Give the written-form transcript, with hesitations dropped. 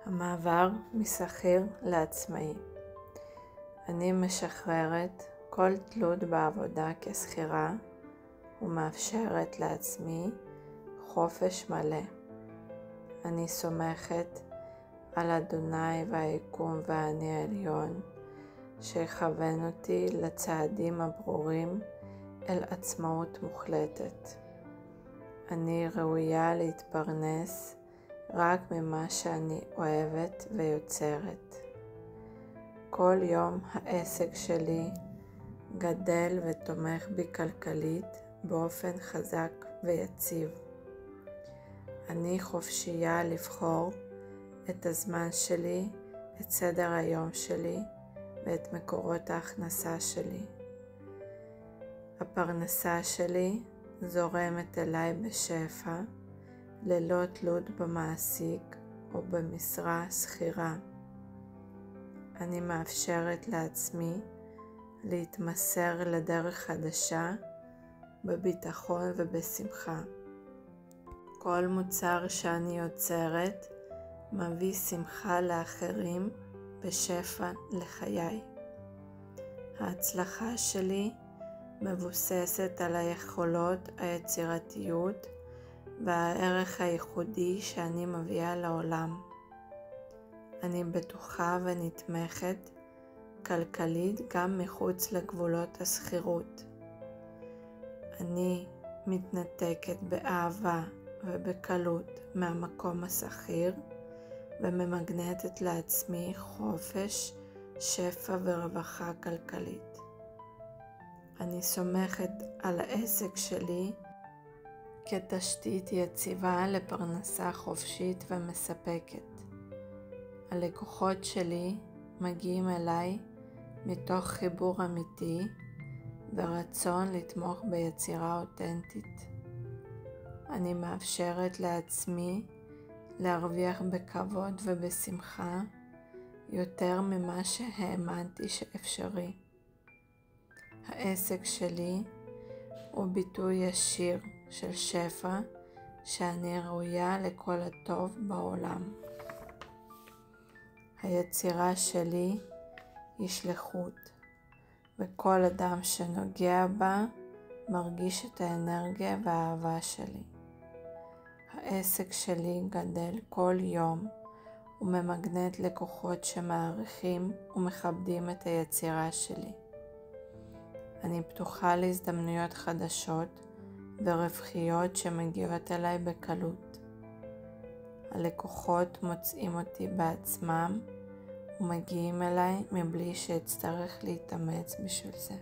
המעבר משכיר לעצמאי. אני משחררת כל תלות בעבודה כשכירה ומאפשרת לעצמי חופש מלא. אני סומכת על אדוני והיקום והאני העליון שיכוון אותי לצעדים הברורים אל עצמאות מוחלטת. אני ראויה להתפרנס רק ממה שאני אוהבת ויוצרת. כל יום העסק שלי גדל ותומך בי כלכלית באופן חזק ויציב. אני חופשייה לבחור את הזמן שלי, את סדר היום שלי ואת מקורות ההכנסה שלי. הפרנסה שלי זורמת אליי בשפע, ללא תלות במעסיק או במשרה שכירה. אני מאפשרת לעצמי להתמסר לדרך חדשה בביטחון ובשמחה. כל מוצר שאני יוצרת מביא שמחה לאחרים ושפע לחיי. ההצלחה שלי מבוססת על היכולות, היצירתיות והערך הייחודי שאני מביאה לעולם. אני בטוחה ונתמכת כלכלית גם מחוץ לגבולות השכירות. אני מתנתקת באהבה ובקלות מהמקום השכיר וממגנטת לעצמי חופש, שפע ורווחה כלכלית. אני סומכת על העסק שלי כתשתית יציבה לפרנסה חופשית ומספקת. הלקוחות שלי מגיעים אליי מתוך חיבור אמיתי ורצון לתמוך ביצירה אותנטית. אני מאפשרת לעצמי להרוויח בכבוד ובשמחה יותר ממה שהאמנתי שאפשרי. העסק שלי הוא ביטוי ישיר של שפע שאני ראויה לכל הטוב בעולם. היצירה שלי היא שליחות, וכל אדם שנוגע בה מרגיש את האנרגיה והאהבה שלי. העסק שלי גדל כל יום וממגנט לקוחות שמעריכים ומכבדים את היצירה שלי. אני פתוחה להזדמנויות חדשות ורווחיות שמגיעות אליי בקלות. הלקוחות מוצאים אותי בעצמם ומגיעים אליי מבלי שאצטרך להתאמץ בשביל זה.